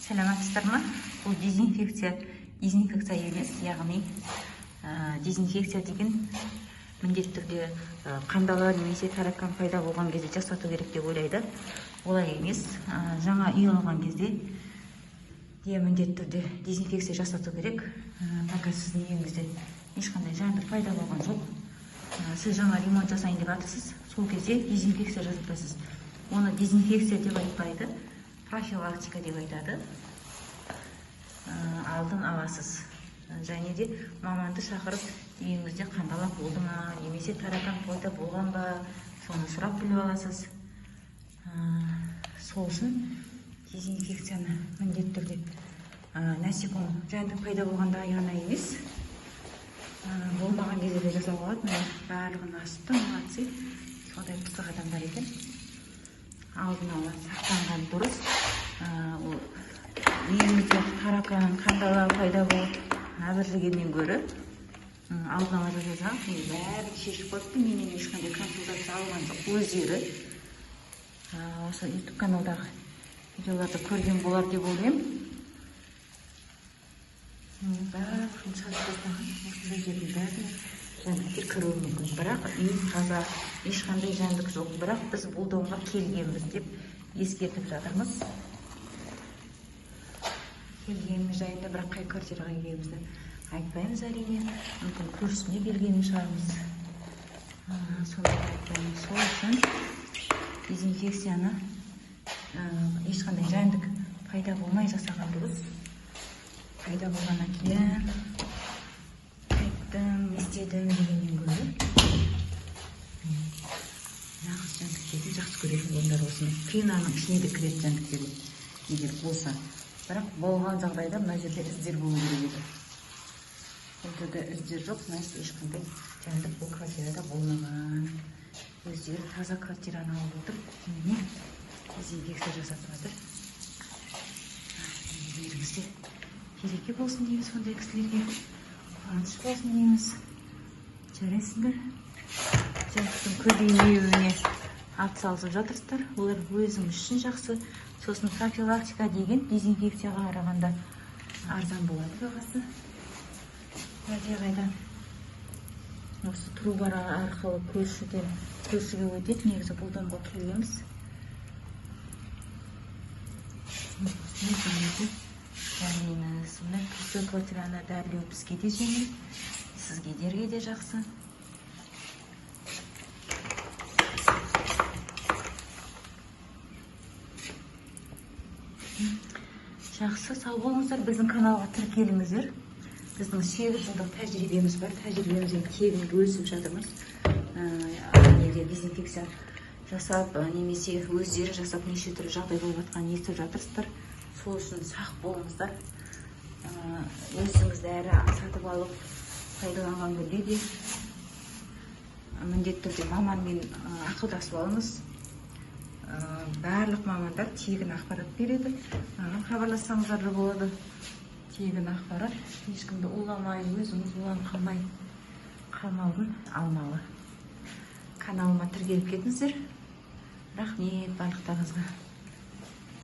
Саламатсыздар ма? Бұл дезинфекция емес, яғни дезинфекция деген міндетті түрде қандала немесе таракан пайда болған кезде жасату керек деп ойлайды. Олай емес. Жаңа үй алған кезде де міндетті түрде дезинфекция жасату керек. Пока сіздің үйіңізде ешқандай жәндік пайда болған жоқ. Сіз жаңа ремонт жасайын деп жатырсыз, сол кезде дезинфекция жасатасыз. Оны дезинфекция деп айтпайды, профилактика деп айтады. Алдын аласыз. Және де маманды шақырып, үйіңізде қандала болды ма, немесе таракан пайда болған ба, соны сұрап біліп аласыз. Сол үшін дезинфекцияны міндетті түрде насеком жәндік пайда болғанда ғана емес, болмаған кезде де жасауға болады. Барлығын асты, молодцы. Сондай пысық адамдар екен. Алдын ала сақтанған дұрыс. Үйімізде таракан, қандала пайда болып әбірлегеннен гөрі алдын ала жасасаң, бәрі шешіп қойыпты. Менен ешқандай консультация алған жоқ. Өздері осы YouTube каналдағы видеоларды көрген болар деп ойлаймын. Бәрін жазып тастаған, осындай жердің бәріне жәндіктер кіруі мүмкін. Бірақ үй таза, ешқандай жәндік жоқ. Бірақ біз бұл домға келгенбіз деп ескертіп жатырмыз. Келгеніміз жайында, бірақ қай квартираға келгенімізді айтпаймыз әрине. Мүмкін көршісіне келген шығармыз. Сондай айтпаймыз. Сол үшін дезинфекцияны ешқандай жәндік пайда болмай жасаған дұрыс. Пайда болғаннан кейін айттым, істедім дегеннен гөрі нағыз жәндіктерді жақсы көретін адамдар осыны. Қинаның ішіне де кіретін жәндіктерді егер болса. Бірақ болған жағдайда мына жерде іздер болу керек еді. Бұл жерде іздер жоқ, значит ешқандай жәндік бұл квартирада болмаған. Өздері таза квартираны алып отыр, міне дезинфекция жасатып жатыр. Үйлеріңізде береке болсын дейміз, сондай кісілерге қуаныш болсын дейміз. Жарайсыңдар. Жәндіктің көбеюіне атсалысып жатырсыздар. Олар өзіңіз үшін жақсы. Сосын профилактика деген дезинфекцияға қарағанда арзан болады бағасы. Қайдан осы трубар арқылы көршіге өтеді. Негізі бұл домға келгенбіз. Дәрімейміз. Күзгі квартираны дәрілеу бізге де жеңіл, сізгедерге де жақсы. Жақсы, сау болыңыздар. Біздің каналға тіркеліңіздер. Біздің 8 жылдық тәжірибеміз бар. Тәжірибемізден тегін бөлісіп жатырмыз. Егер дезинфекция жасап, немесе өздері жасап неше түрлі жағдай болып жатқанын естіп жатырсыздар. Сол үшін сақ болыңыздар. Өзіңізді әрі сатып алып пайдаланған күнде де міндетті түрде маманмен ақылдасып алыңыз. Барлық мамандар тегін ақпарат береді. Хабарлассаңыздар да болады. Тегін ақпарат. Ешкімді уламай, өзіңіз уланып қалмаудың алмалы. Каналыма тіркеліп кетіңіздер. Рахмет барлықтарыңызға.